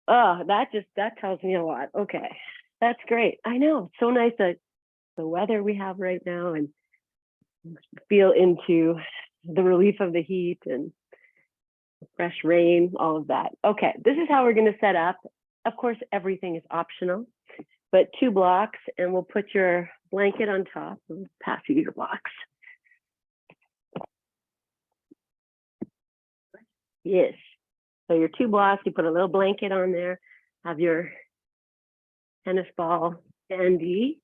Oh, that tells me a lot. Okay, that's great. I know, it's so nice that the weather we have right now and feel into the relief of the heat and fresh rain, all of that. Okay, this is how we're going to set up. Of course, everything is optional, but 2 blocks, and we'll put your blanket on top. We'll pass you your blocks. Yes. So your 2 blocks, you put a little blanket on there, have your tennis ball handy.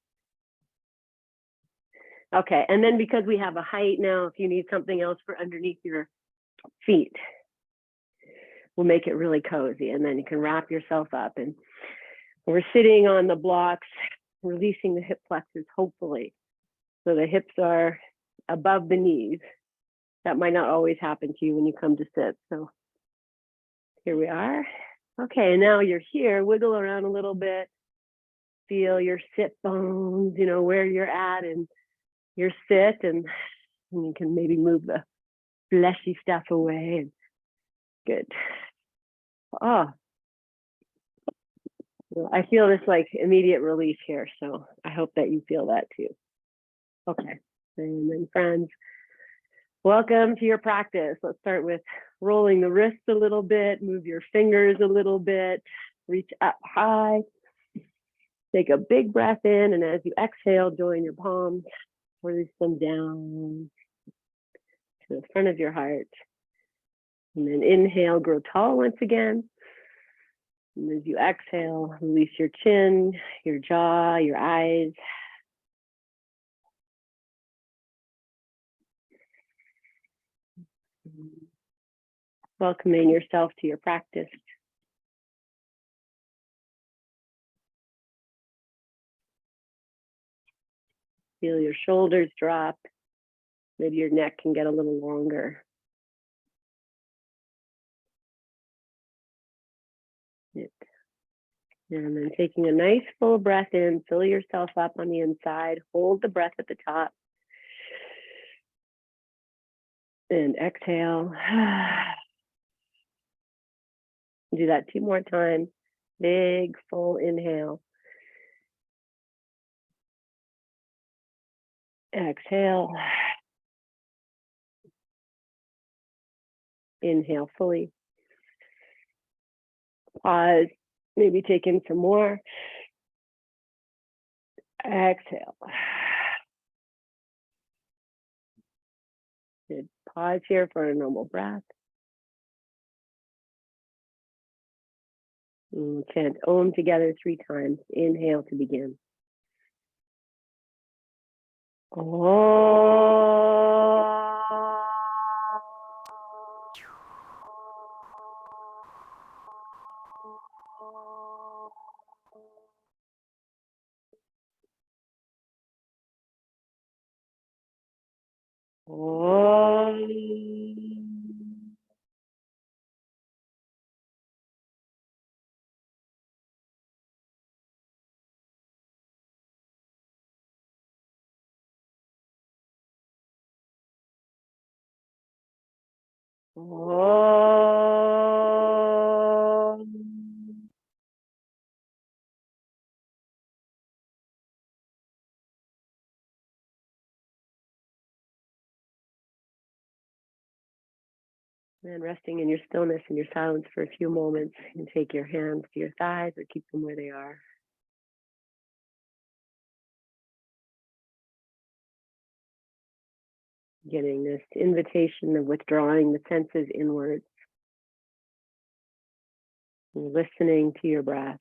Okay, and then because we have a height now, if you need something else for underneath your feet, we'll make it really cozy, and then you can wrap yourself up. And we're sitting on the blocks, releasing the hip flexors, hopefully. So the hips are above the knees. That might not always happen to you when you come to sit. So here we are. Okay, and now you're here, wiggle around a little bit, feel your sit bones, you know, where you're at and your sit, and you can maybe move the fleshy stuff away. Good. Oh, well, I feel this like immediate relief here. So I hope that you feel that too. Okay, and then friends, welcome to your practice. Let's start with rolling the wrists a little bit, move your fingers a little bit, reach up high. Take a big breath in, and as you exhale, join your palms, release them down to the front of your heart. And then inhale, grow tall once again. And as you exhale, release your chin, your jaw, your eyes. Welcoming yourself to your practice. Feel your shoulders drop. Maybe your neck can get a little longer. And then taking a nice full breath in, fill yourself up on the inside, hold the breath at the top. And exhale. Do that 2 more times. Big, full inhale. Exhale. Inhale fully. Pause. Maybe take in some more. Exhale. Good. Pause here for a normal breath. And chant Om together 3 times. Inhale to begin. And resting in your stillness and your silence for a few moments, you can take your hands to your thighs or keep them where they are. Getting this invitation of withdrawing the senses inwards. And listening to your breath.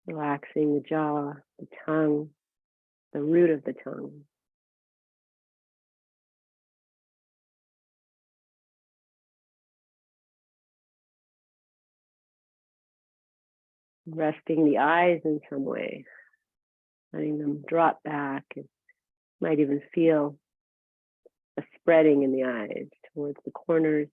Relaxing the jaw, the tongue, the root of the tongue. Resting the eyes in some way, letting them drop back. You might even feel a spreading in the eyes towards the corners.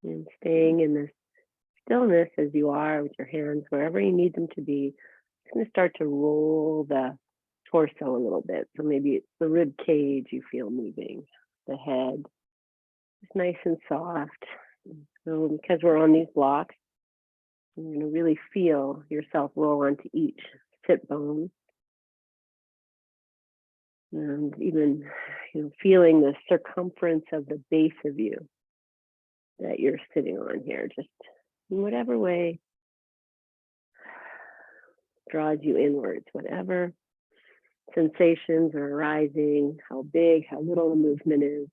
And staying in this stillness as you are with your hands wherever you need them to be. It's going to start to roll the torso a little bit. So maybe it's the rib cage you feel moving, the head. It's nice and soft. So because we're on these blocks, you're going to really feel yourself roll onto each sit bone. And even, feeling the circumference of the base of you that you're sitting on here, just in whatever way draws you inwards, whatever sensations are arising, how big, how little the movement is.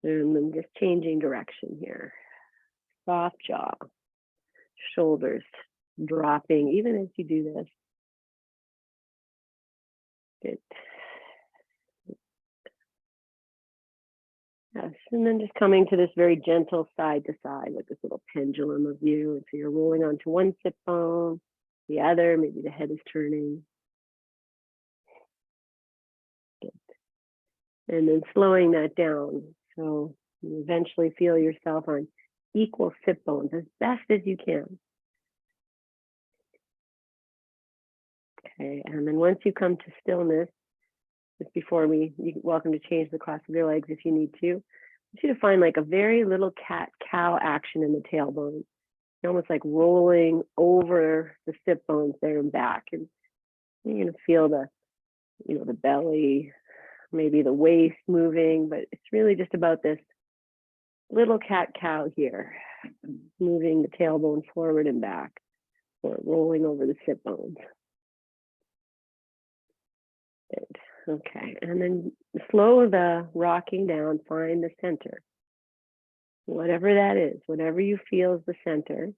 And I'm just changing direction here. Soft jaw, shoulders dropping, even as you do this. Good. Yes, and then just coming to this very gentle side to side, like this little pendulum of you. And so you're rolling onto one sit bone, the other, maybe the head is turning. Good. And then slowing that down. So you eventually feel yourself on equal sit bones as best as you can. Okay, and then once you come to stillness, just before you're welcome to change the cross of your legs if you need to. I want you to find like a very little cat-cow action in the tailbone. You're almost like rolling over the sit bones there and back. And you're gonna feel the belly, maybe the waist moving, but it's really just about this little cat-cow here, moving the tailbone forward and back, or rolling over the sit bones. Good. Okay, and then slow the rocking down, find the center. Whatever that is, whatever you feel is the center.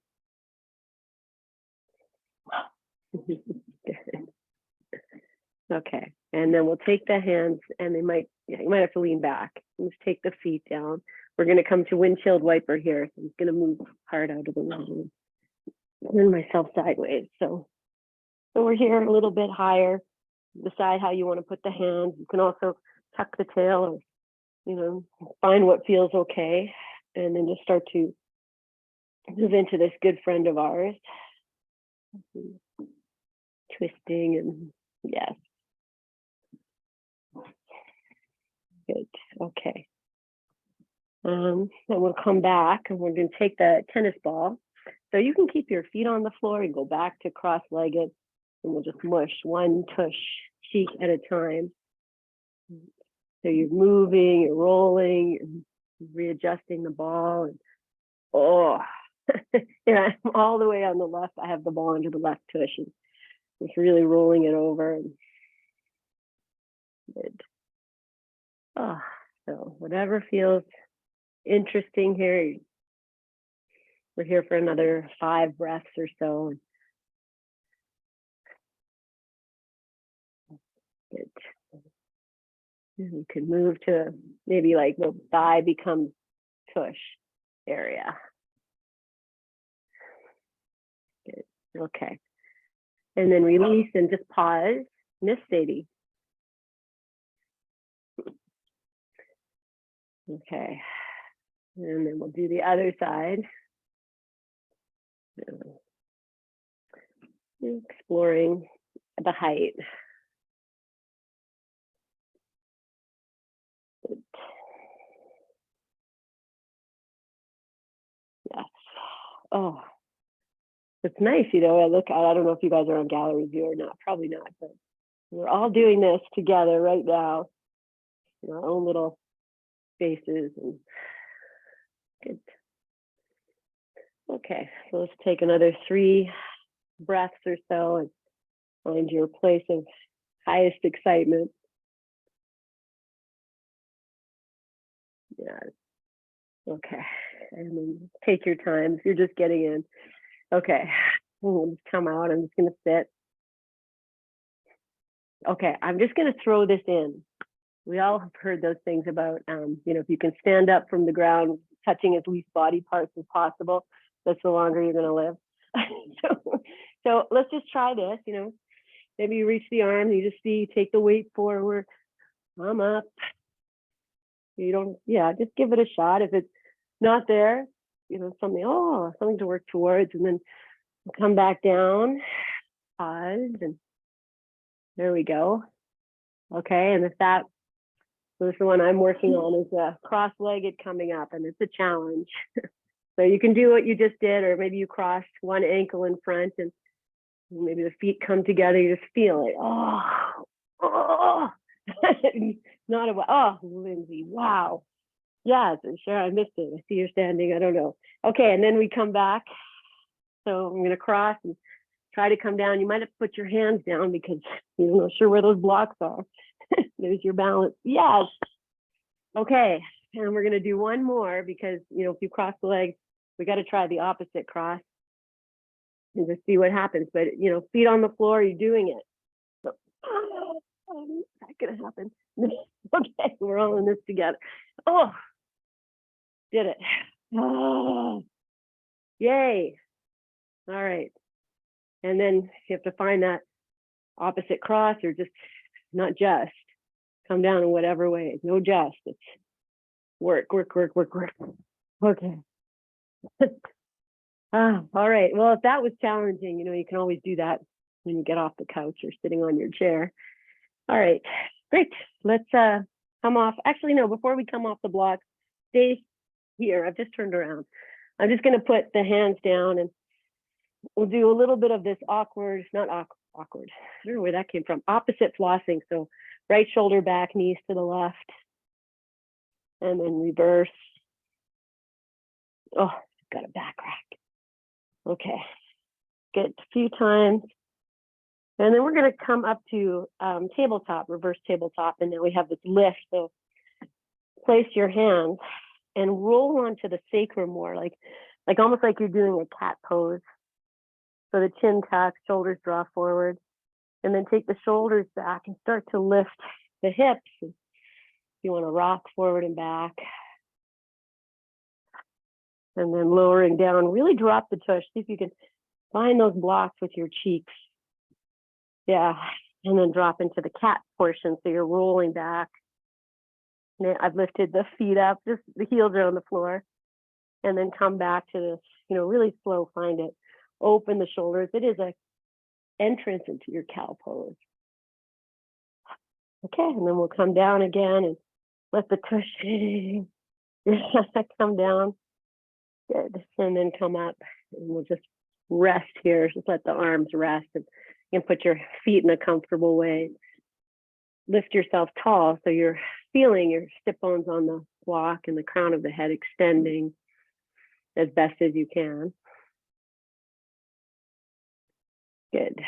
Okay, and then we'll take the hands, and you might have to lean back. Let's take the feet down. We're going to come to windshield wiper here. So I'm going to move hard out of the way and turn myself sideways. So we're here a little bit higher. Decide how you want to put the hands. You can also tuck the tail, or find what feels okay, and then just start to move into this good friend of ours, twisting, and yes, good. Okay. And we'll come back, and we're going to take the tennis ball. So you can keep your feet on the floor and go back to cross-legged, and we'll just mush one tush cheek at a time. So you're moving, you're rolling, you're readjusting the ball, and I'm all the way on the left. I have the ball under the left tush, and just really rolling it over. And good. So whatever feels interesting here. We're here for another 5 breaths or so. Good. You can move to maybe like the thigh becomes tush area. Good. Okay. And then release and just pause. Nistedi. Okay. And then we'll do the other side. Exploring the height. Good. Yes. Oh, it's nice, I don't know if you guys are on gallery view or not, probably not, but we're all doing this together right now in our own little spaces. And good. Okay, so let's take another 3 breaths or so and find your place of highest excitement. Yeah. Okay, and then take your time if you're just getting in. Okay, we'll just come out. I'm just going to sit. Okay, I'm just going to throw this in. We all have heard those things about, if you can stand up from the ground, touching as least body parts as possible, that's the longer you're going to live. so let's just try this. Maybe you reach the arm, you just take the weight forward, arm up. Just give it a shot. If it's not there, something to work towards, and then come back down, pause, and there we go. Okay, and so this is the one I'm working on, is cross-legged coming up, and it's a challenge. So you can do what you just did, or maybe you crossed one ankle in front and maybe the feet come together, you just feel it. Oh, Lindsay, wow. Yeah, sure, I missed it. I see you're standing, I don't know. Okay, and then we come back. So I'm gonna cross and try to come down. You might have to put your hands down because you're not sure where those blocks are. There's your balance. Yes. Okay, and we're gonna do one more because, if you cross the legs, we got to try the opposite cross and just see what happens. But, feet on the floor, you're doing it. So, that's gonna happen. Okay, we're all in this together. Oh, did it. Oh, yay. All right. And then you have to find that opposite cross, or just not just come down in whatever way. No just. It's work. Okay. All right. Well, if that was challenging, you can always do that when you get off the couch or sitting on your chair. All right. Great. Let's come off. Actually, no, before we come off the block, stay here. I've just turned around. I'm just going to put the hands down, and we'll do a little bit of this not awkward. I don't know where that came from. Opposite flossing. So right shoulder back, knees to the left, and then reverse. Oh, got a back rack. Okay, good. A few times. And then we're going to come up to tabletop, reverse tabletop, and then we have this lift. So place your hands and roll onto the sacrum more, like almost like you're doing a cat pose. So the chin tucks, shoulders draw forward, and then take the shoulders back and start to lift the hips. You want to rock forward and back. And then lowering down, really drop the tush. See if you can find those blocks with your cheeks. Yeah, and then drop into the cat portion. So you're rolling back. And I've lifted the feet up, just the heels are on the floor. And then come back to this, really slow, find it. Open the shoulders. It is a entrance into your cow pose. Okay, and then we'll come down again and let the tush come down. Good. And then come up, and we'll just rest here. Just let the arms rest, and you can put your feet in a comfortable way. Lift yourself tall so you're feeling your sit bones on the block and the crown of the head extending as best as you can. Good.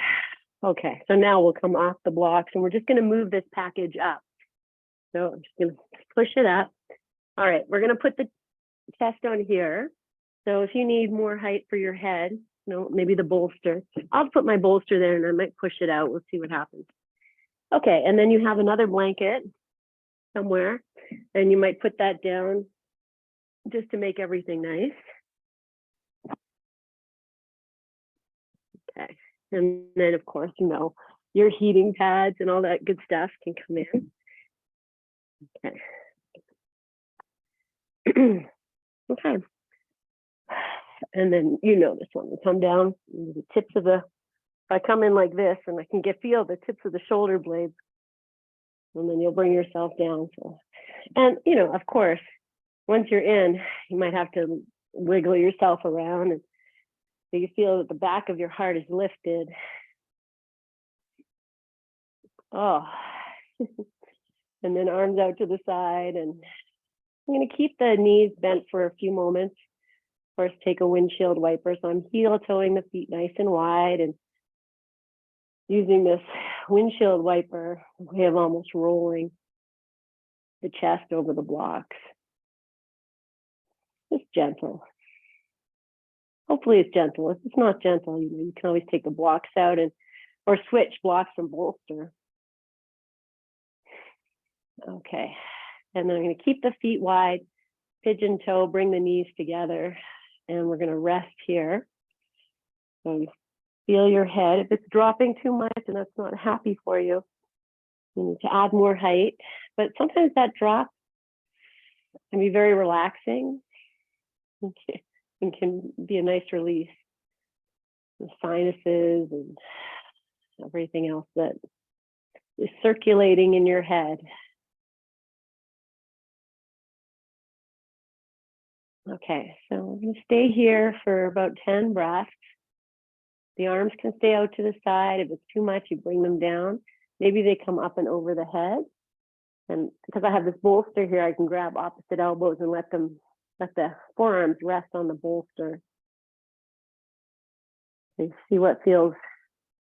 Okay, so now we'll come off the blocks, and we're just going to move this package up. So I'm just going to push it up. All right, we're going to put the chest on here. So if you need more height for your head, maybe the bolster, I'll put my bolster there and I might push it out. We'll see what happens. Okay, and then you have another blanket somewhere, and you might put that down just to make everything nice. Okay, and then of course, your heating pads and all that good stuff can come in. Okay. Okay. And then this one will come down the tips of if I come in like this, and I can feel the tips of the shoulder blades, and then you'll bring yourself down. So, and of course, once you're in, you might have to wiggle yourself around, and so you feel that the back of your heart is lifted. Oh, and then arms out to the side, and I'm going to keep the knees bent for a few moments. Of course, take a windshield wiper. So I'm heel toeing the feet nice and wide, and using this windshield wiper, way of almost rolling the chest over the blocks. Just gentle. Hopefully it's gentle. If it's not gentle, you can always take the blocks out or switch blocks from bolster. Okay, and then I'm going to keep the feet wide, pigeon toe, bring the knees together, and we're going to rest here. So you feel your head. If it's dropping too much and that's not happy for you, you need to add more height. But sometimes that drop can be very relaxing. and can be a nice release. The sinuses and everything else that is circulating in your head. Okay, so we're going to stay here for about 10 breaths. The arms can stay out to the side. If it's too much, you bring them down. Maybe they come up and over the head. And because I have this bolster here, I can grab opposite elbows and let the forearms rest on the bolster. So you see what feels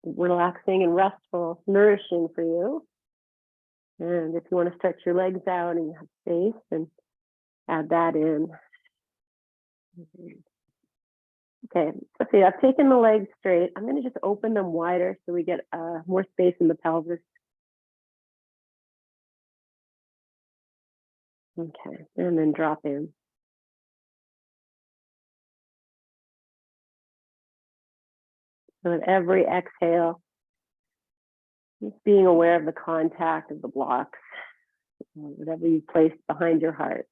relaxing and restful, nourishing for you. And if you want to stretch your legs out and you have space, then add that in. Okay, let's see, I've taken the legs straight. I'm going to just open them wider so we get more space in the pelvis. Okay, and then drop in. So at every exhale, just being aware of the contact of the blocks, whatever you place behind your heart.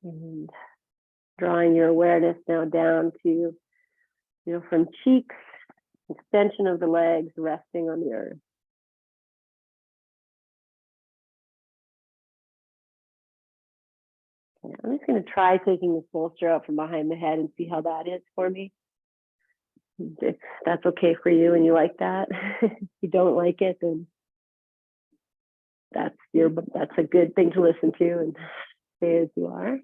And drawing your awareness now down to, from cheeks, extension of the legs, resting on the earth. Okay, I'm just going to try taking this bolster out from behind the head and see how that is for me. If that's okay for you and you like that. If you don't like it, then that's a good thing to listen to and stay as you are.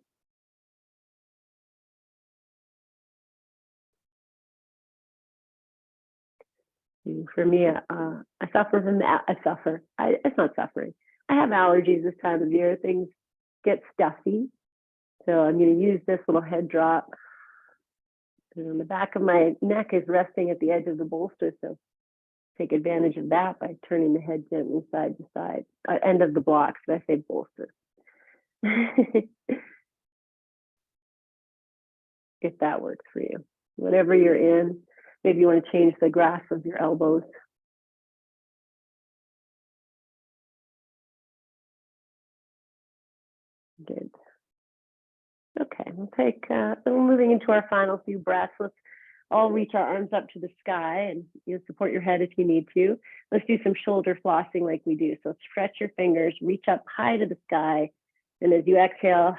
For me, I suffer from that. It's not suffering. I have allergies this time of year. Things get stuffy. So I'm going to use this little head drop. And the back of my neck is resting at the edge of the bolster. So take advantage of that by turning the head gently side to side. End of the blocks, but I say bolster. If that works for you. Whatever you're in, maybe you want to change the grasp of your elbows. Good. Okay, we're moving into our final few breaths. Let's all reach our arms up to the sky and support your head if you need to. Let's do some shoulder flossing like we do. So stretch your fingers, reach up high to the sky. And as you exhale,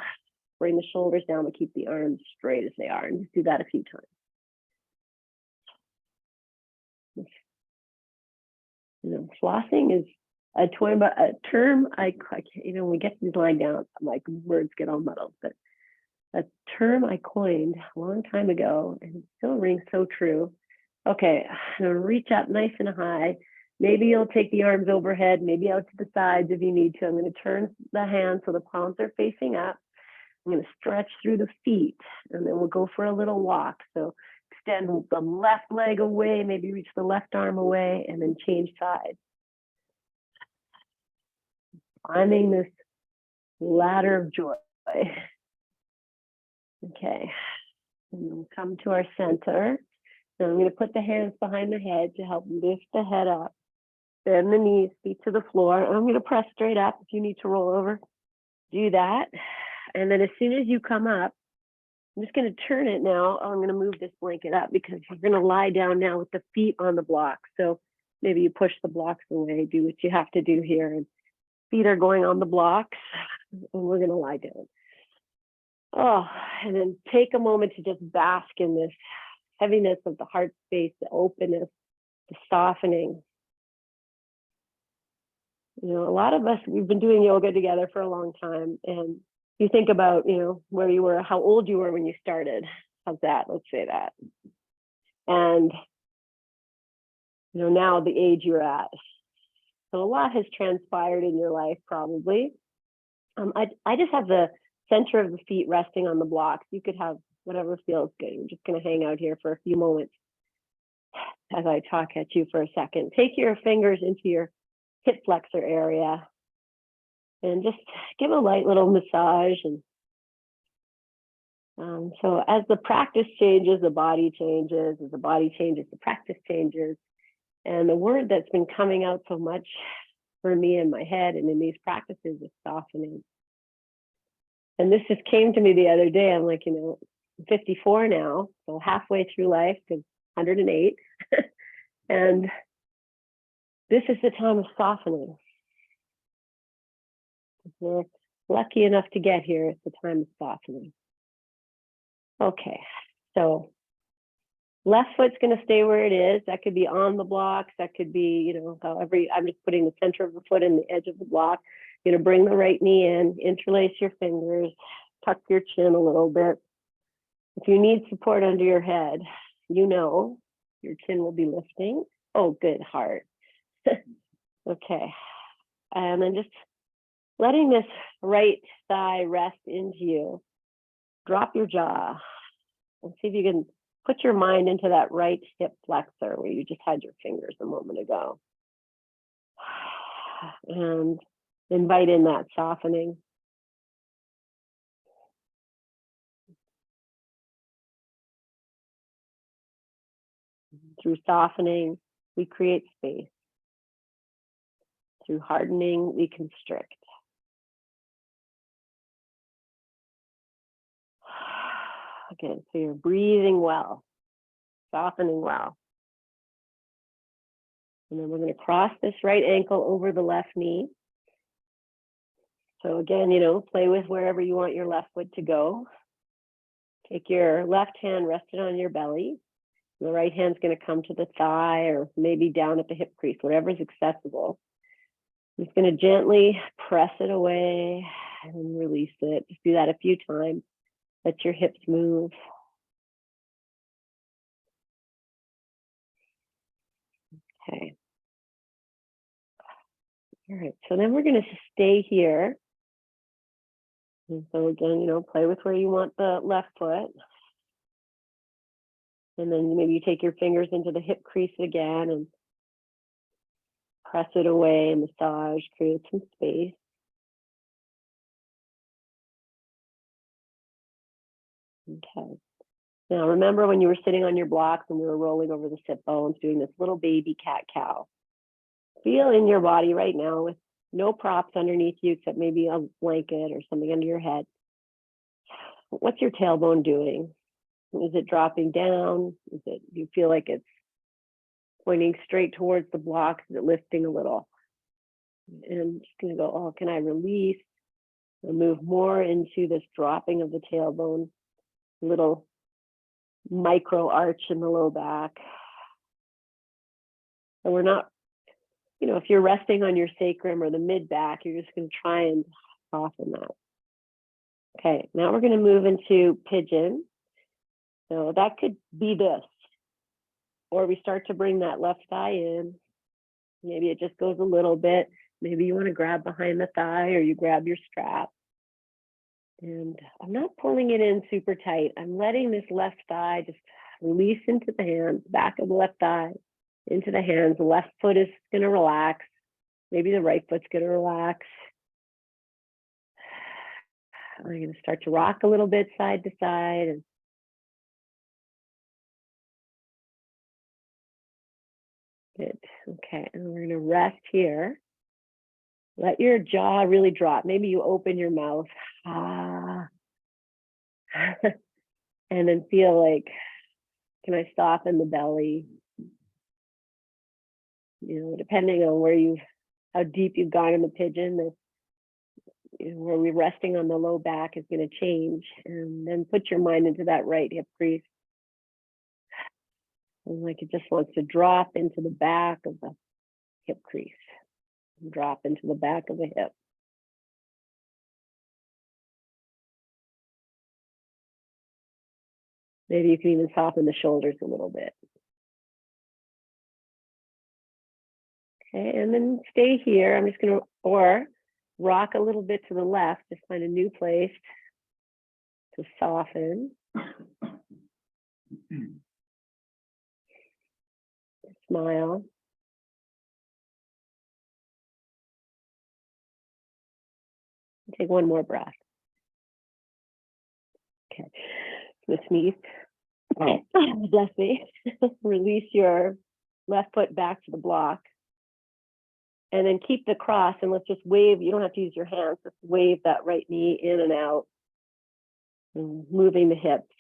bring the shoulders down but keep the arms straight as they are. And just do that a few times. Flossing is a term I can't, when we get to these line downs, like words get all muddled, but a term I coined a long time ago and it still rings so true. Okay, I'm gonna reach up nice and high. Maybe you'll take the arms overhead, maybe out to the sides if you need to. I'm gonna turn the hands so the palms are facing up. I'm gonna stretch through the feet and then we'll go for a little walk. So extend the left leg away, maybe reach the left arm away and then change sides. Climbing this ladder of joy. Okay, and we'll come to our center. And I'm going to put the hands behind the head to help lift the head up. Bend the knees, feet to the floor. And I'm going to press straight up. If you need to roll over, do that. And then as soon as you come up, I'm just going to turn it now. I'm going to move this blanket up because you're going to lie down now with the feet on the block. So maybe you push the blocks away, do what you have to do here. And feet are going on the blocks and we're going to lie down. Oh, and then take a moment to just bask in this heaviness of the heart space, the openness, the softening. A lot of us, we've been doing yoga together for a long time. And you think about, where you were, how old you were when you started. How's that? Let's say that. And, now the age you're at. So a lot has transpired in your life, probably. I just have the center of the feet resting on the blocks. You could have whatever feels good. We're just going to hang out here for a few moments as I talk at you for a second. Take your fingers into your hip flexor area and just give a light little massage. And so as the practice changes, the body changes. As the body changes, the practice changes. And the word that's been coming out so much for me in my head and in these practices is softening. And this just came to me the other day. I'm like, I'm 54 now, so halfway through life, because 108. And this is the time of softening. If we're lucky enough to get here, it's the time of softening. Okay, so left foot's going to stay where it is. That could be on the blocks. That could be, however, I'm just putting the center of the foot in the edge of the block. You're going to bring the right knee in, interlace your fingers, tuck your chin a little bit. If you need support under your head, your chin will be lifting. Oh, good, heart. Okay. And then just letting this right thigh rest into you. Drop your jaw and see if you can put your mind into that right hip flexor where you just had your fingers a moment ago. And invite in that softening. Through softening, we create space. Through hardening, we constrict. Okay, so you're breathing well, softening well. And then we're going to cross this right ankle over the left knee. So again, play with wherever you want your left foot to go. Take your left hand, rest it on your belly. The right hand's going to come to the thigh or maybe down at the hip crease, whatever's accessible. I'm just going to gently press it away and release it. Just do that a few times. Let your hips move. Okay. All right, so then we're going to stay here. And so again, play with where you want the left foot. And then maybe you take your fingers into the hip crease again and press it away and massage, create some space. Okay. Now remember when you were sitting on your blocks and we were rolling over the sit bones, doing this little baby cat-cow. Feel in your body right now with no props underneath you except maybe a blanket or something under your head. What's your tailbone doing? Is it dropping down? Do you feel like it's pointing straight towards the blocks? Is it lifting a little? And I'm just going to go, oh, can I release and move more into this dropping of the tailbone, little micro arch in the low back. And we're not, if you're resting on your sacrum or the mid back, you're just going to try and soften that. Okay, now we're going to move into pigeon. So that could be this, or we start to bring that left thigh in. Maybe it just goes a little bit. Maybe you want to grab behind the thigh or you grab your strap. And I'm not pulling it in super tight. I'm letting this left thigh just release into the hands, back of the left thigh, into the hands. The left foot is going to relax. Maybe the right foot's going to relax. I'm going to start to rock a little bit side to side. And good. Okay, and we're going to rest here. Let your jaw really drop. Maybe you open your mouth. And then feel like, can I soften the belly? Depending on how deep you've gone in the pigeon, where we're resting on the low back is going to change. And then put your mind into that right hip crease. And like it just wants to drop into the back of the hip crease. And drop into the back of the hip. Maybe you can even soften the shoulders a little bit. Okay, and then stay here. I'm just going to, rock a little bit to the left, just find a new place to soften. Smile. Take one more breath. Okay, let's sneeze. Bless me. Release your left foot back to the block. And then keep the cross, and let's just wave. You don't have to use your hands, just wave that right knee in and out, and moving the hips,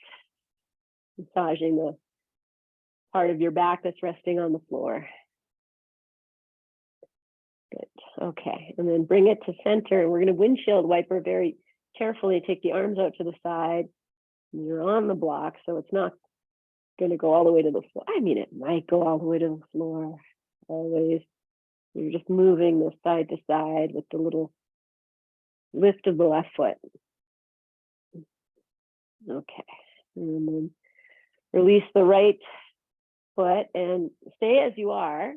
massaging the part of your back that's resting on the floor. Good. Okay, and then bring it to center, and we're going to windshield wiper very carefully. Take the arms out to the side. You're on the block, so it's not going to go all the way to the floor. I mean, it might go all the way to the floor, always. You're just moving this side to side with the little lift of the left foot. Okay, and then release the right foot and stay as you are.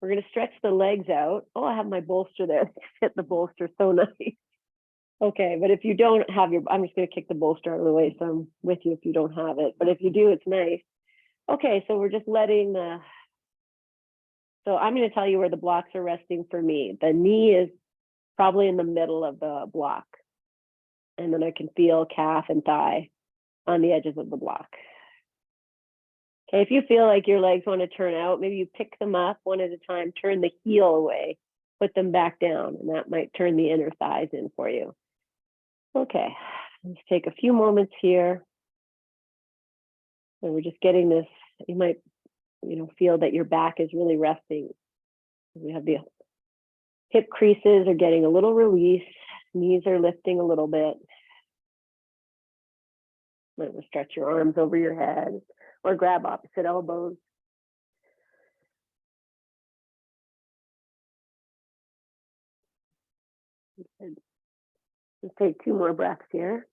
We're going to stretch the legs out. Oh, I have my bolster there. Hit the bolster, so nice. Okay, but if you don't have your, I'm just going to kick the bolster out of the way, so I'm with you if you don't have it. But if you do, it's nice. Okay, so we're just letting the, so I'm going to tell you where the blocks are resting for me. The knee is probably in the middle of the block. And then I can feel calf and thigh on the edges of the block. Okay, if you feel like your legs want to turn out, maybe you pick them up one at a time, turn the heel away, put them back down, and that might turn the inner thighs in for you. Okay, let's take a few moments here. And we're just getting this, you might, feel that your back is really resting. We have the hip creases are getting a little release, knees are lifting a little bit. Might stretch your arms over your head or grab opposite elbows. Let's take 2 more breaths here.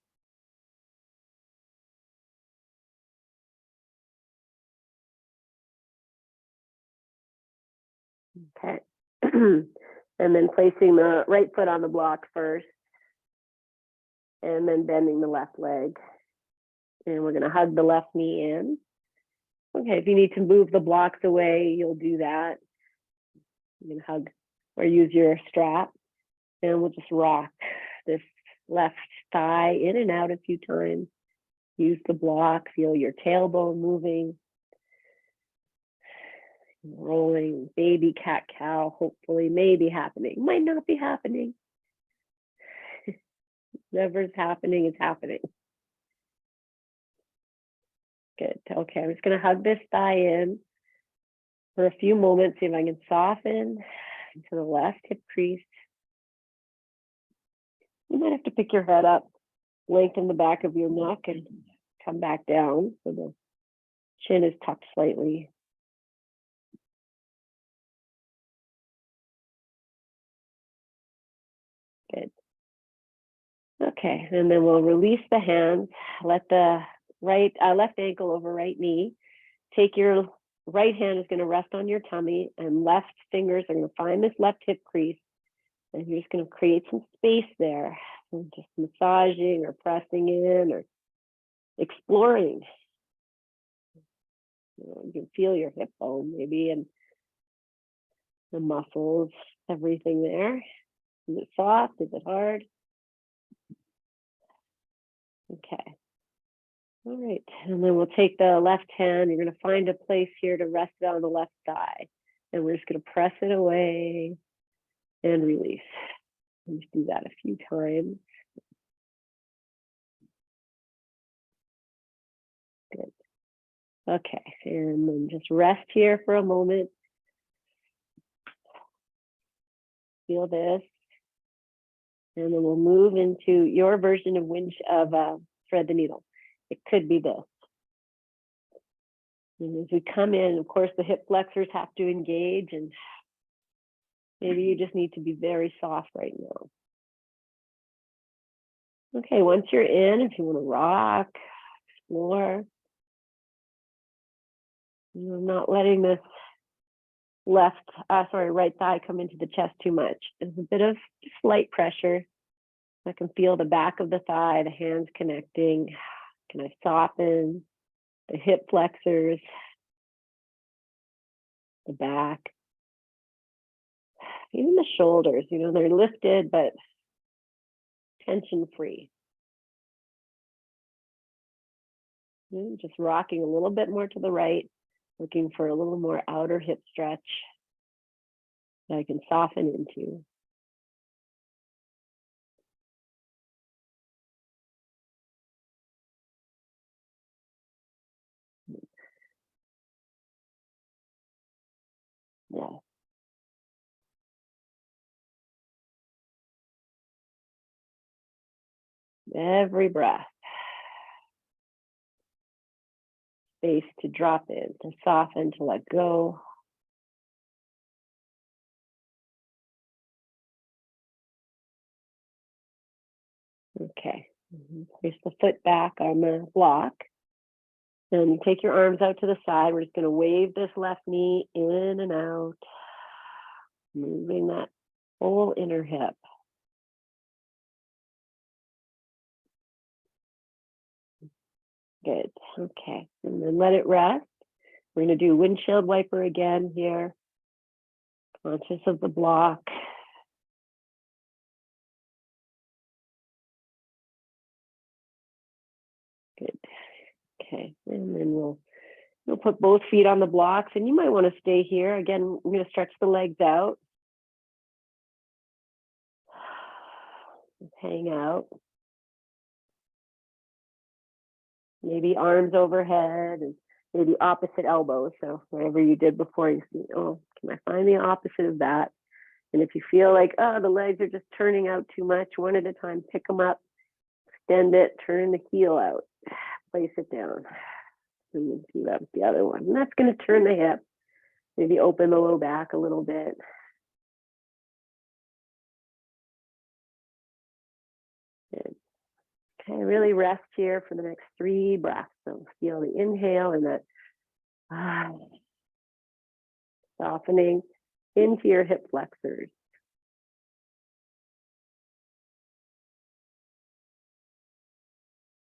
Okay. And then placing the right foot on the block first, and then bending the left leg. And we're going to hug the left knee in. Okay, if you need to move the blocks away, you'll do that. You can hug or use your strap, and we'll just rock this left thigh in and out a few times. Use the block, feel your tailbone moving. Rolling, baby cat cow, hopefully, maybe happening. Might not be happening. Whatever's happening is happening. Good. Okay, I'm just going to hug this thigh in for a few moments, see if I can soften into the left hip crease. You might have to pick your head up, lengthen the back of your neck, and come back down so the chin is tucked slightly. Good. Okay, and then we'll release the hands, let the left ankle over right knee. Take your right hand is going to rest on your tummy, and left fingers are going to find this left hip crease. And you're just going to create some space there, and just massaging or pressing in or exploring. You can feel your hip bone maybe, and the muscles, everything there. Is it soft? Is it hard? Okay. All right, and then we'll take the left hand. You're going to find a place here to rest it on the left thigh. And we're just going to press it away and release. And just do that a few times. Good. Okay, and then just rest here for a moment. Feel this. And then we'll move into your version of thread the needle. It could be this. And as we come in, of course, the hip flexors have to engage, and maybe you just need to be very soft right now. Okay, once you're in, if you want to rock, explore, not letting this right thigh come into the chest too much. There's a bit of slight pressure. I can feel the back of the thigh, the hands connecting. Can I soften the hip flexors, the back, even the shoulders? They're lifted, but tension free. Just rocking a little bit more to the right, Looking for a little more outer hip stretch that I can soften into. Yeah. Every breath. Space to drop in, to soften, to let go. Okay. Place the foot back on the block. And take your arms out to the side. We're just going to wave this left knee in and out, moving that whole inner hip. Good. Okay. And then let it rest. We're going to do windshield wiper again here. Conscious of the block. Good. Okay. And then we'll put both feet on the blocks, and you might want to stay here. Again, I'm going to stretch the legs out. Just hang out. Maybe arms overhead and maybe opposite elbows. So whatever you did before, you see, oh, can I find the opposite of that? And if you feel like, oh, the legs are just turning out too much, one at a time, pick them up, extend it, turn the heel out, place it down. And then do that with the other one. And that's going to turn the hip, maybe open the low back a little bit. Good. Okay, really rest here for the next 3 breaths. So feel the inhale and that softening into your hip flexors.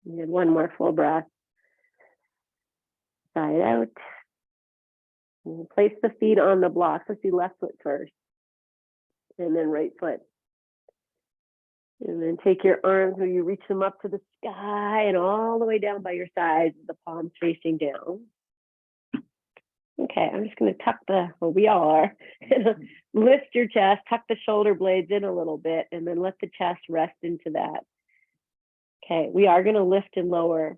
And one more full breath. Side out. And place the feet on the blocks. Let's do left foot first. And then right foot. And then take your arms where you reach them up to the sky and all the way down by your sides, the palms facing down. Okay, I'm just going to tuck we all are. Lift your chest, tuck the shoulder blades in a little bit, and then let the chest rest into that. Okay, we are going to lift and lower.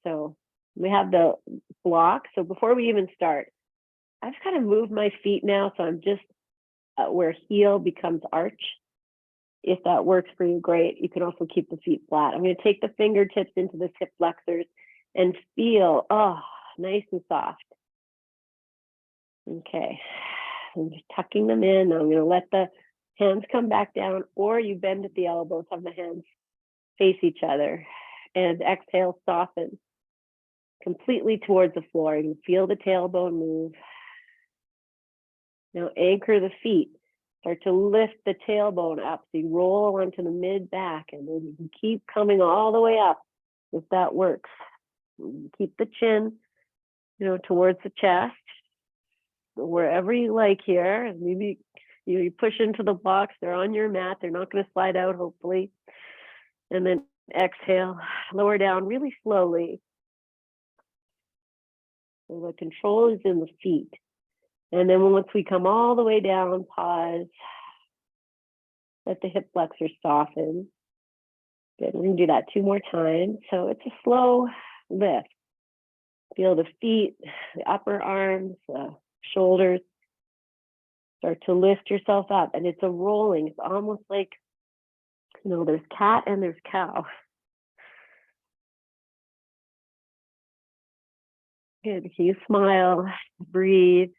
So we have the block. So before we even start, I've kind of moved my feet now. So I'm just where heel becomes arch. If that works for you, great. You can also keep the feet flat. I'm going to take the fingertips into the hip flexors and feel, oh, nice and soft. Okay, I'm just tucking them in. I'm going to let the hands come back down, or you bend at the elbows, have the hands face each other. And exhale, soften completely towards the floor. You can feel the tailbone move. Now anchor the feet. Start to lift the tailbone up. So you roll onto the mid back, and then you can keep coming all the way up if that works. Keep the chin, towards the chest, wherever you like here. Maybe you push into the blocks. They're on your mat. They're not going to slide out, hopefully. And then exhale, lower down really slowly. So the control is in the feet. And then once we come all the way down, pause. Let the hip flexors soften. Good, we're going to do that 2 more times. So it's a slow lift. Feel the feet, the upper arms, the shoulders. Start to lift yourself up. And it's a rolling. It's almost like, there's cat and there's cow. Good, you smile, breathe.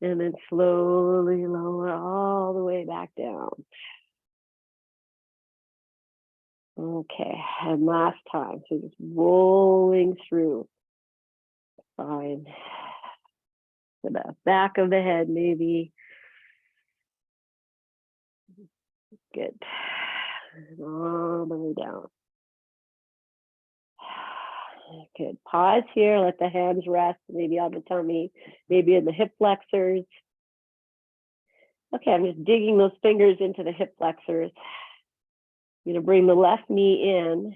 And then slowly lower all the way back down. Okay, and last time. So just rolling through. Fine. To the back of the head, maybe. Good. And all the way down. Good. Pause here. Let the hands rest, maybe on the tummy, maybe in the hip flexors. Okay, I'm just digging those fingers into the hip flexors. I'm going to bring the left knee in.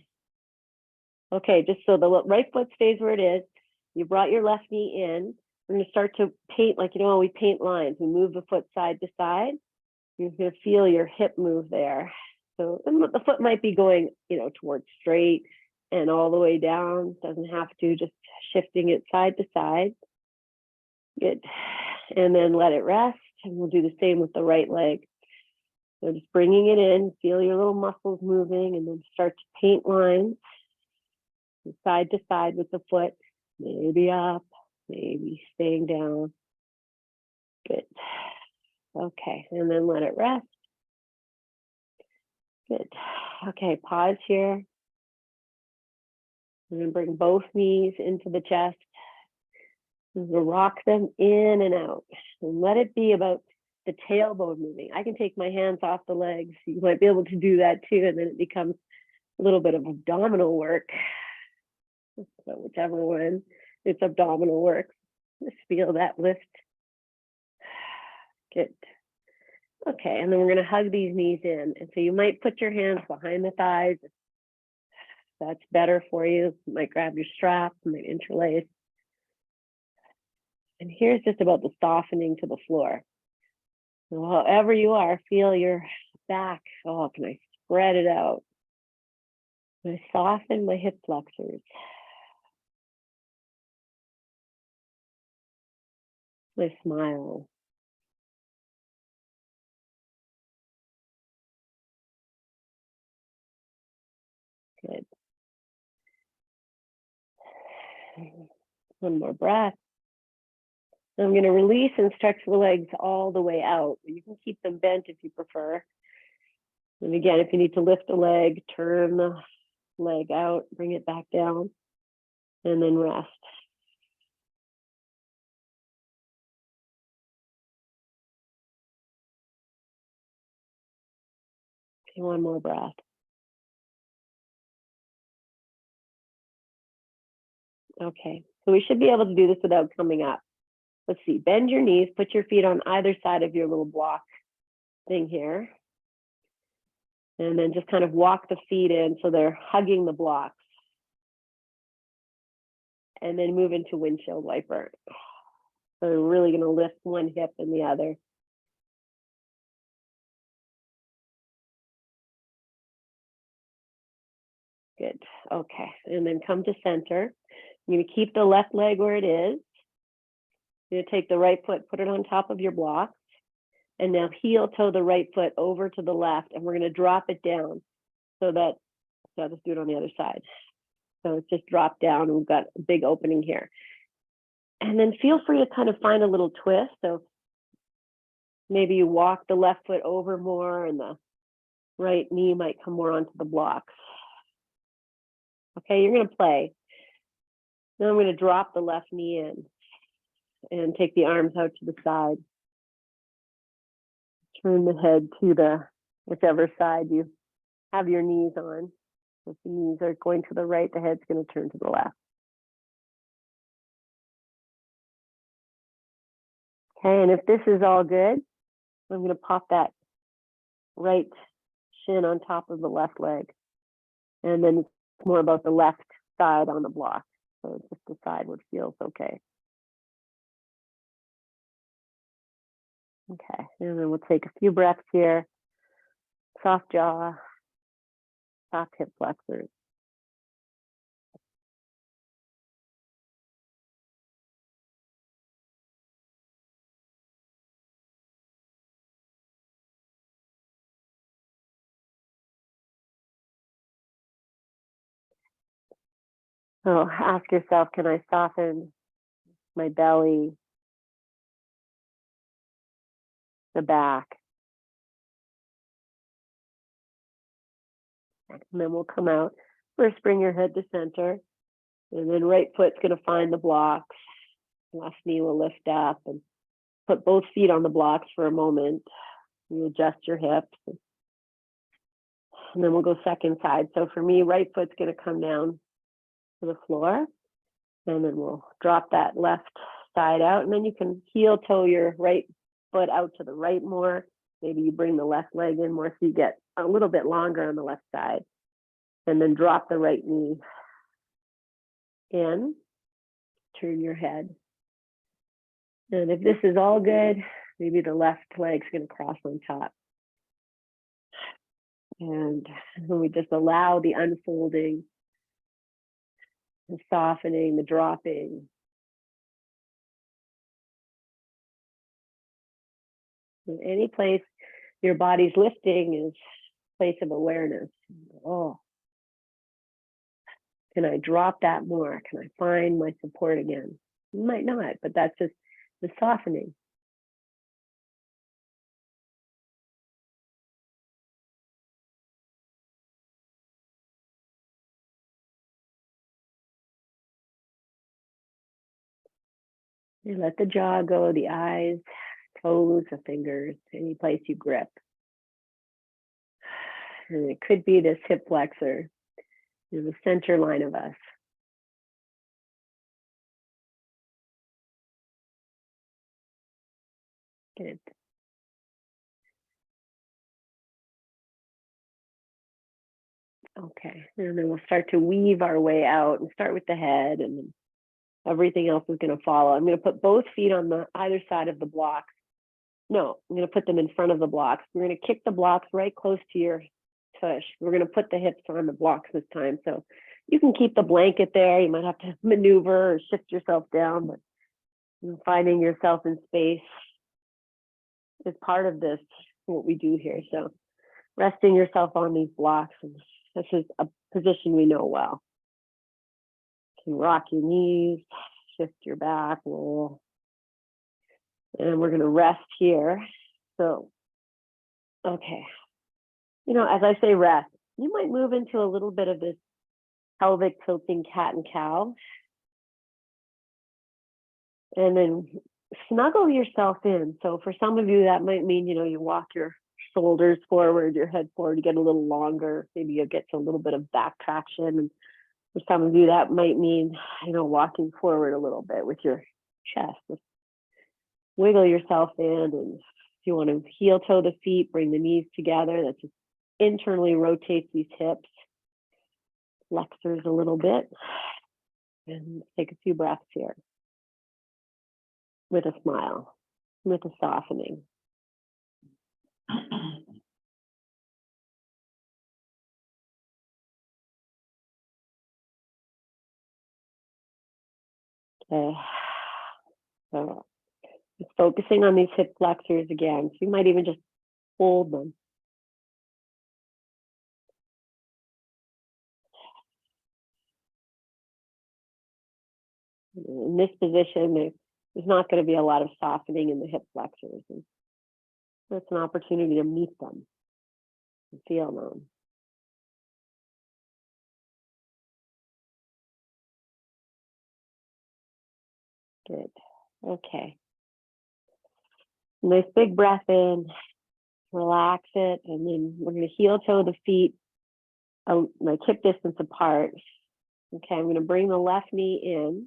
Okay, just so the right foot stays where it is. You brought your left knee in. We're going to start to paint, like, we paint lines. We move the foot side to side. You're going to feel your hip move there. So the foot might be going, towards straight and all the way down. Doesn't have to, just shifting it side to side. Good. And then let it rest. And we'll do the same with the right leg. So just bringing it in, feel your little muscles moving, and then start to paint lines side to side with the foot. Maybe up, maybe staying down. Good. Okay, and then let it rest. Good. Okay, pause here. We're going to bring both knees into the chest. We're going to rock them in and out. And let it be about the tailbone moving. I can take my hands off the legs. You might be able to do that too, and then it becomes a little bit of abdominal work. So whichever one, it's abdominal work. Just feel that lift. Good. Okay, and then we're going to hug these knees in. And so you might put your hands behind the thighs. That's better for you. You might grab your strap, you might interlace. And here's just about the softening to the floor. So however you are, feel your back up, and I spread it out. And I soften my hip flexors. I smile. Good. One more breath. I'm going to release and stretch the legs all the way out. You can keep them bent if you prefer. And again, if you need to lift a leg, turn the leg out, bring it back down, and then rest. Okay, one more breath. Okay, so we should be able to do this without coming up. Let's see, bend your knees, put your feet on either side of your little block thing here. And then just kind of walk the feet in so they're hugging the blocks. And then move into windshield wiper. So we're really going to lift one hip and the other. Good. Okay. And then come to center. You're going to keep the left leg where it is. You're going to take the right foot, put it on top of your blocks. And now heel toe the right foot over to the left. And we're going to drop it down so that, so I'll just do it on the other side. So it's just dropped down and we've got a big opening here. And then feel free to kind of find a little twist. So maybe you walk the left foot over more and the right knee might come more onto the blocks. Okay, you're going to play. Now I'm going to drop the left knee in and take the arms out to the side. Turn the head to the whichever side you have your knees on. If the knees are going to the right, the head's going to turn to the left. Okay, and if this is all good, I'm going to pop that right shin on top of the left leg. And then it's more about the left side on the block. So just decide what feels okay. Okay, and then we'll take a few breaths here. Soft jaw, soft hip flexors. So ask yourself, can I soften my belly, the back? And then we'll come out. First, bring your head to center. And then right foot's going to find the blocks. Left knee will lift up and put both feet on the blocks for a moment. You adjust your hips. And then we'll go second side. So for me, right foot's going to come down to the floor. And then we'll drop that left side out. And then you can heel toe your right foot out to the right more. Maybe you bring the left leg in more so you get a little bit longer on the left side. And then drop the right knee in. turn your head. And if this is all good, maybe the left leg's going to cross on top. And we just allow the unfolding, the softening, the dropping. In any place your body's lifting is a place of awareness. Oh, can I drop that more? Can I find my support again? You might not, but that's just the softening. You let the jaw go, the eyes, toes, the fingers, any place you grip. And it could be this hip flexor, the center line of us. Good. Okay, and then we'll start to weave our way out and start with the head, and then everything else is going to follow. I'm going to put both feet on the either side of the blocks. No, I'm going to put them in front of the blocks. We're going to kick the blocks right close to your tush. We're going to put the hips on the blocks this time. So you can keep the blanket there. You might have to maneuver or shift yourself down, but finding yourself in space is part of this, what we do here. So resting yourself on these blocks, and this is a position we know well. You can rock your knees, shift your back, roll. And we're going to rest here. So, okay. You know, as I say rest, you might move into a little bit of this pelvic tilting cat and cow. And then snuggle yourself in. So for some of you, that might mean, you know, you walk your shoulders forward, your head forward, you get a little longer. Maybe you'll get to a little bit of back traction. And for some of you, that might mean, you know, walking forward a little bit with your chest. Wiggle yourself in, and if you want to heel toe the feet, bring the knees together. That just internally rotates these hips, flexors a little bit, and take a few breaths here with a smile, with a softening. Okay, so just focusing on these hip flexors again. So you might even just hold them. In this position, there's not going to be a lot of softening in the hip flexors. And so it's an opportunity to meet them and feel them. Good. Okay. Nice big breath in, relax it, and then we're going to heel toe the feet like hip distance apart. Okay, I'm going to bring the left knee in.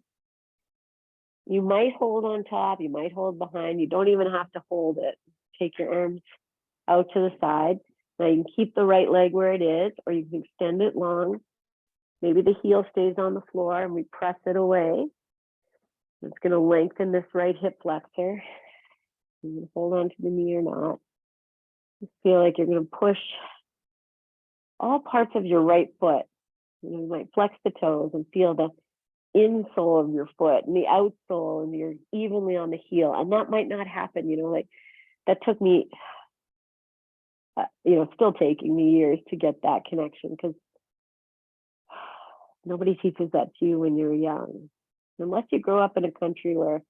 You might hold on top, you might hold behind. You don't even have to hold it. Take your arms out to the side. Now you can keep the right leg where it is, or you can extend it long. Maybe the heel stays on the floor and we press it away. It's going to lengthen this right hip flexor. You can hold on to the knee or not. Just feel like you're going to push all parts of your right foot. You might flex the toes and feel the insole of your foot and the outsole, and you're evenly on the heel. And that might not happen, you know, like that took me, you know, still taking me years to get that connection, because nobody teaches that to you when you're young. Unless you grow up in a country where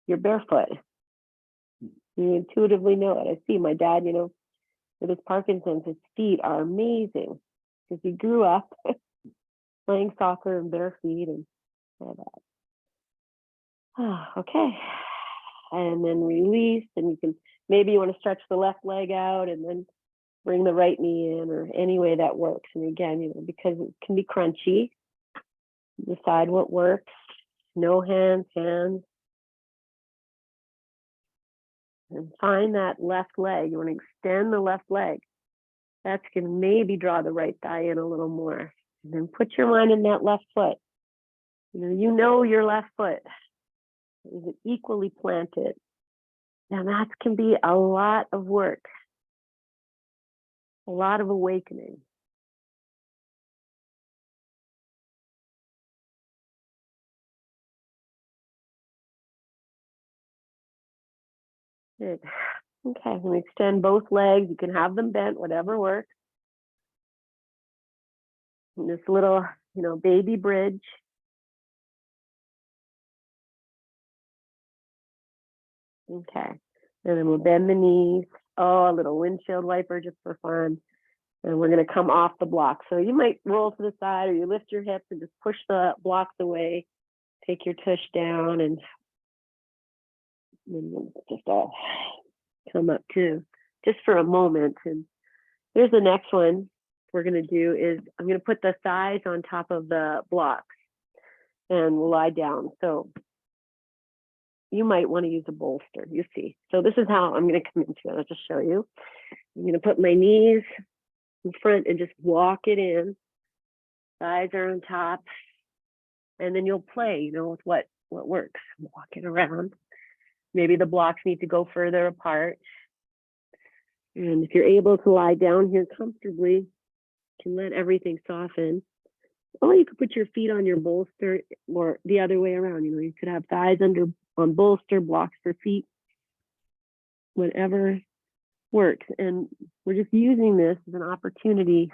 you're barefoot. You intuitively know it. I see my dad, you know, with his Parkinson's, his feet are amazing because he grew up playing soccer in bare feet and all that. Okay. And then release, and you can, maybe you want to stretch the left leg out and then bring the right knee in, or any way that works. And again, you know, because it can be crunchy, decide what works. No hands. And find that left leg. You want to extend the left leg. That's going to maybe draw the right thigh in a little more. And then put your mind in that left foot. You know your left foot. Is it equally planted? Now that can be a lot of work, a lot of awakening. Good. Okay, we extend both legs. You can have them bent, whatever works. And this little, baby bridge. Okay, and then we'll bend the knees. Oh, a little windshield wiper just for fun. And we're going to come off the block. So you might roll to the side or you lift your hips and just push the blocks away. Take your tush down and we'll just all come up too, just for a moment. And here's the next one we're going to do is I'm going to put the thighs on top of the blocks and we'll lie down. So you might want to use a bolster, you see. So this is how I'm going to come into it. I'll just show you. I'm going to put my knees in front and just walk it in. Thighs are on top. And then you'll play, with what works. Walk it around. Maybe the blocks need to go further apart. And if you're able to lie down here comfortably, you can let everything soften. Or you could put your feet on your bolster or the other way around. You could have thighs on bolster, blocks for feet, whatever works. And we're just using this as an opportunity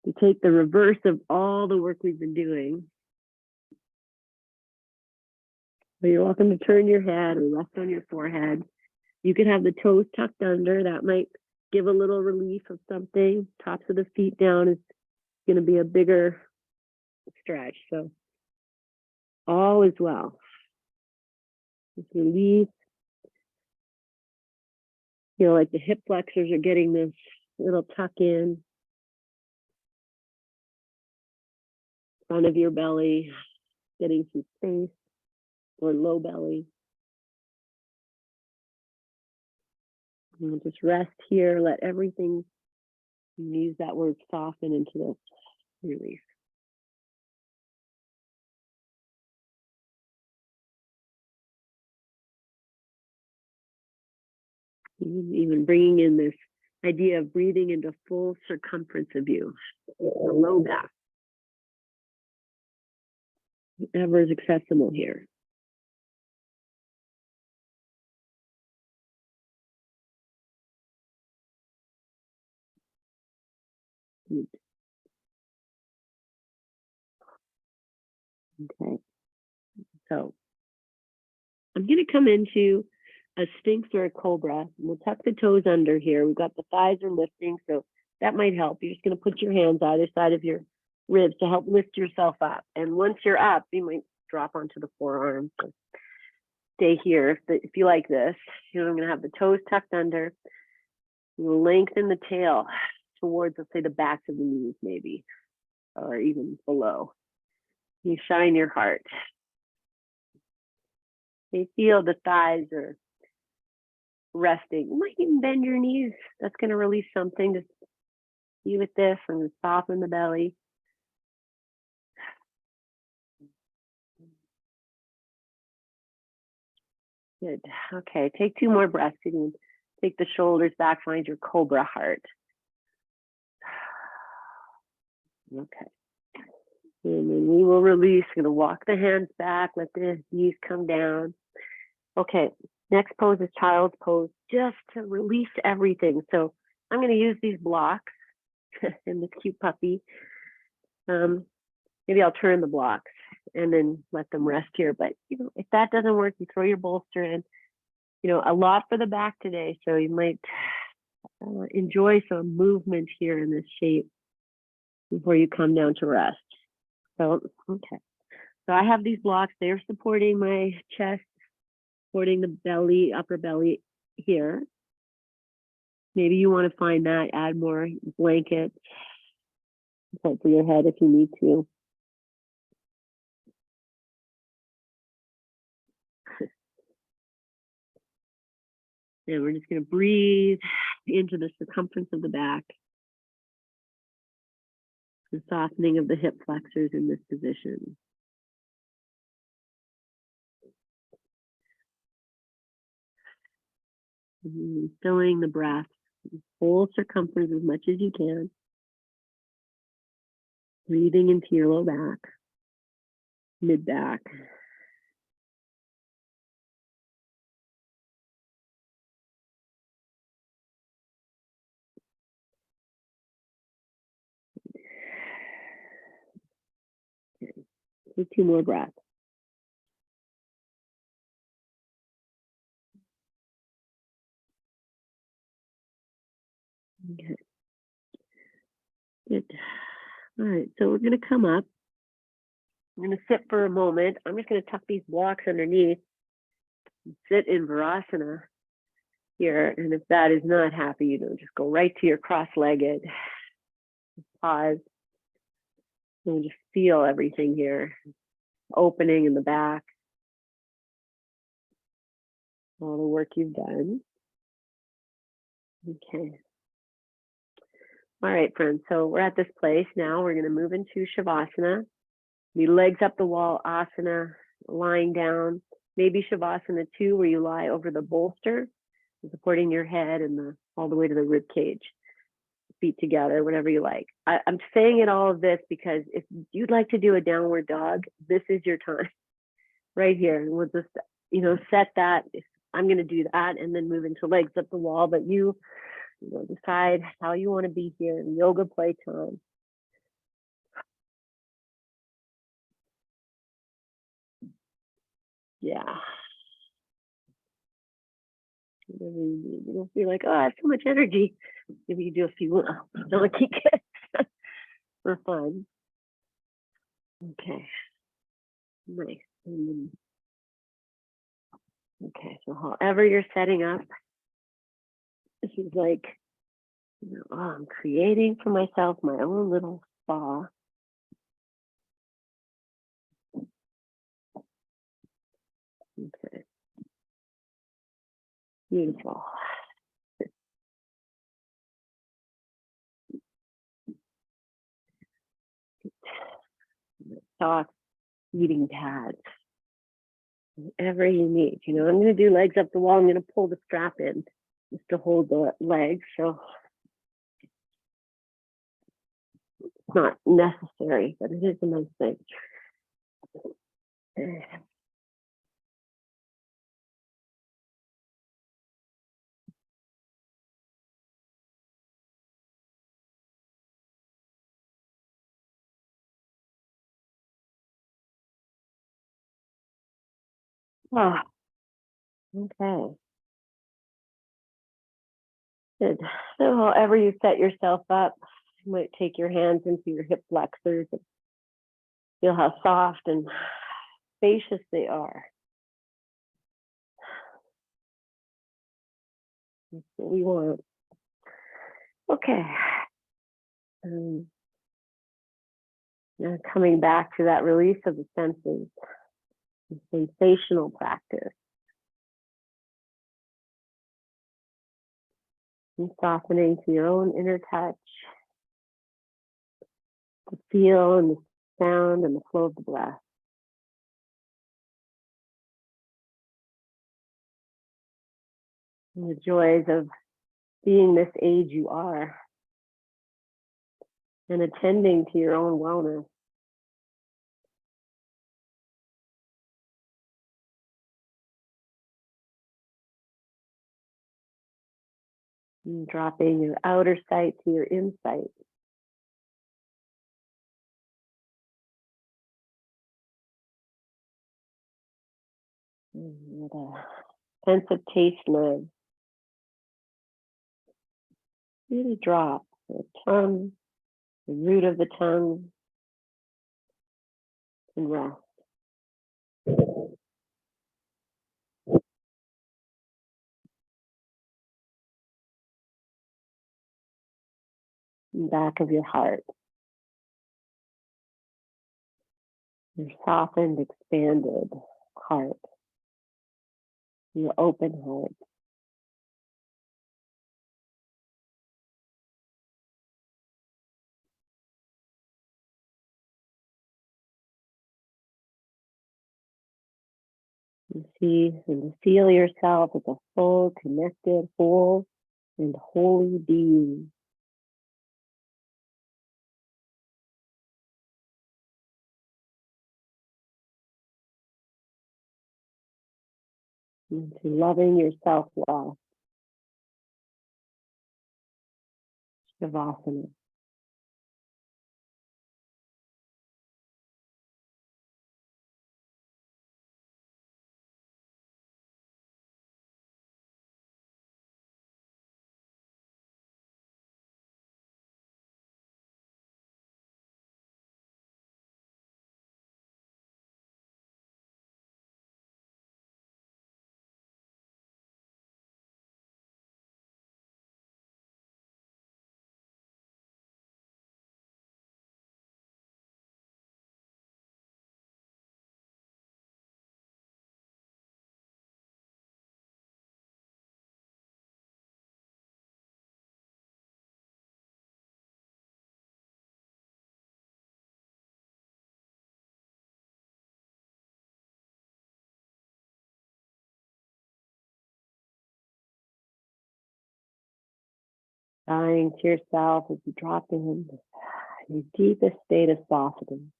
to take the reverse of all the work we've been doing. So you're welcome to turn your head or rest on your forehead. You could have the toes tucked under. That might give a little relief of something. Tops of the feet down is going to be a bigger stretch. So all is well. Just release. Like the hip flexors are getting this little tuck in. Front of your belly, getting some space, or low belly. And just rest here. Let everything, use that word soften into this release. Even bringing in this idea of breathing into full circumference of you, the low back, whatever is accessible here. Okay, so I'm going to come into a sphinx or a cobra. We'll tuck the toes under here. We've got the thighs are lifting, so that might help. You're just going to put your hands either side of your ribs to help lift yourself up. And once you're up, you might drop onto the forearms. So stay here if you like this. I'm going to have the toes tucked under. You lengthen the tail towards, let's say, the backs of the knees, maybe, or even below. You shine your heart. You feel the thighs are resting. You might even bend your knees. That's going to release something. Just be with this and soften the belly. Good. Okay, take 2 more breaths. You can take the shoulders back, find your cobra heart. Okay. And then we will release. We're going to walk the hands back, let the knees come down. Okay, next pose is child's pose, just to release everything. So I'm going to use these blocks and this cute puppy. Maybe I'll turn the blocks and then let them rest here. But if that doesn't work, you throw your bolster in. A lot for the back today, so you might enjoy some movement here in this shape before you come down to rest. So, okay. So I have these blocks. They're supporting my chest, supporting the belly, upper belly here. Maybe you want to find that, add more blankets, support for your head if you need to. And we're just going to breathe into the circumference of the back. The softening of the hip flexors in this position. Filling the breath, whole circumference as much as you can. Breathing into your low back, mid back. Take 2 more breaths. Okay. Good. All right, so we're going to come up. I'm going to sit for a moment. I'm just going to tuck these blocks underneath. Sit in Virasana here. And if that is not happy, you know, just go right to your cross-legged. Pause. And just feel everything here. Opening in the back. All the work you've done. Okay. All right, friends. So we're at this place now. We're going to move into Shavasana. The legs up the wall, asana, lying down. Maybe Shavasana 2, where you lie over the bolster, supporting your head and all the way to the rib cage. Feet together, whatever you like. I'm saying it all of this because if you'd like to do a downward dog, this is your time right here. And we'll just, you know, set that. I'm going to do that and then move into legs up the wall. But you know, decide how you want to be here in yoga playtime. Yeah. Whatever you need. You don't feel like, oh, I have so much energy. Maybe you do a few donkey kicks for fun. Okay. Nice. Okay, so however you're setting up, this is like, you know, oh, I'm creating for myself my own little spa. Okay. Beautiful. Soft eating pads. Whatever you need. You know, I'm going to do legs up the wall. I'm going to pull the strap in just to hold the legs. So it's not necessary, but it is a nice thing. Oh, okay. Good. So however you set yourself up, you might take your hands into your hip flexors and feel how soft and spacious they are. That's what we want. Okay. Now coming back to that release of the senses, the sensational practice. And softening to your own inner touch, the feel and the sound and the flow of the breath. And the joys of being this age you are and attending to your own wellness. And dropping your outer sight to your insight. And a sense of taste nerve. Really drop the tongue, the root of the tongue, and rest. And back of your heart. Your softened, expanded heart. Your open heart. And see and to feel yourself as a full, connected, whole, and holy being. And to loving yourself well. Shavasana. Dying to yourself as you drop in your deepest state of softening.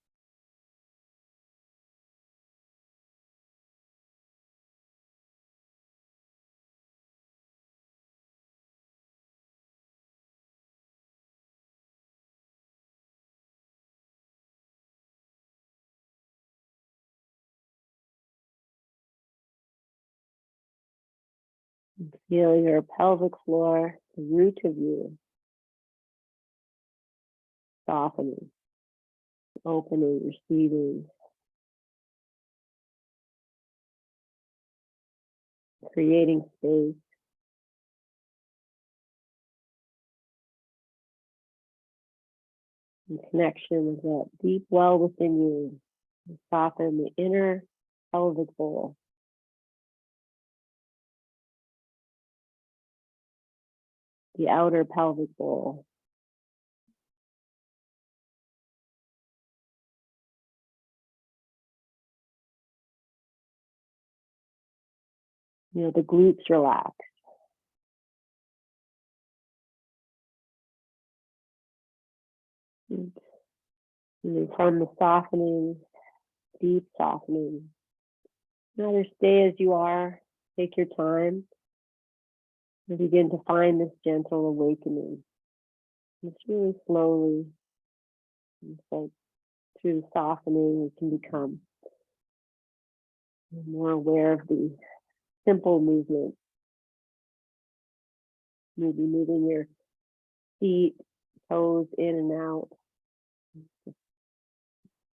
Feel your pelvic floor, the root of you, softening, opening, receiving, creating space, and connection with that deep well within you. Soften the inner pelvic bowl, the outer pelvic bowl. The glutes relax. And from the softening, deep softening, now just stay as you are. Take your time and begin to find this gentle awakening. It's really slowly. It's like through the softening, we can become more aware of the simple movements. Maybe moving your feet, toes in and out.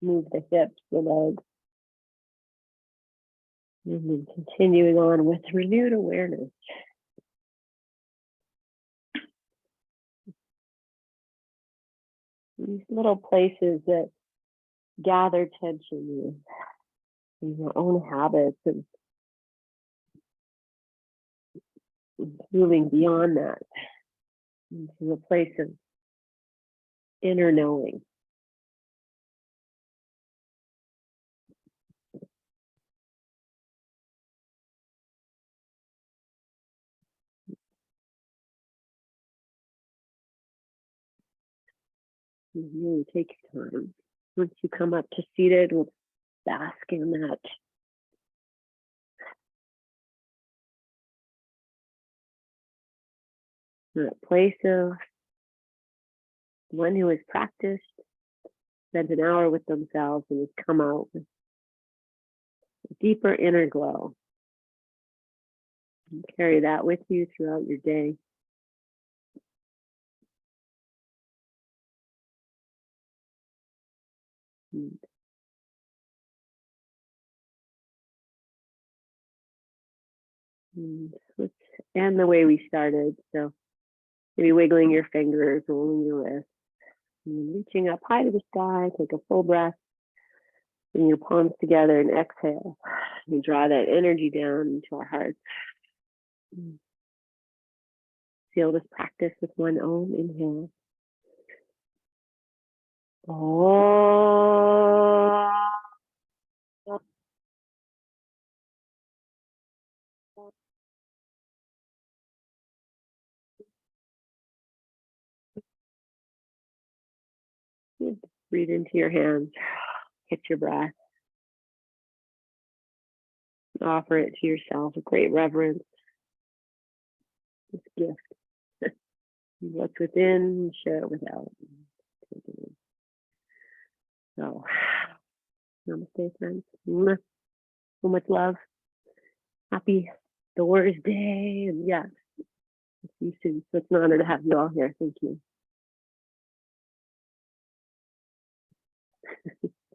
Move the hips, the legs. And then continuing on with renewed awareness. These little places that gather tension in your own habits and moving beyond that into a place of inner knowing. You really take your time. Once you come up to seated, we'll bask in that place of one who has practiced, spent an hour with themselves, and has come out with a deeper inner glow. And carry that with you throughout your day. And let's end the way we started. So maybe wiggling your fingers, rolling your wrists, and reaching up high to the sky. Take a full breath. Bring your palms together and exhale. And draw that energy down into our hearts. Feel this practice with one Om. Inhale. Om. Breathe into your hands. Catch your breath. Offer it to yourself, a great reverence. This gift. What's within, share it without. So, namaste, friends. So much love. Happy Doors Day. And yes, see you soon. So it's an honor to have you all here. Thank you.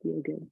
Feel good.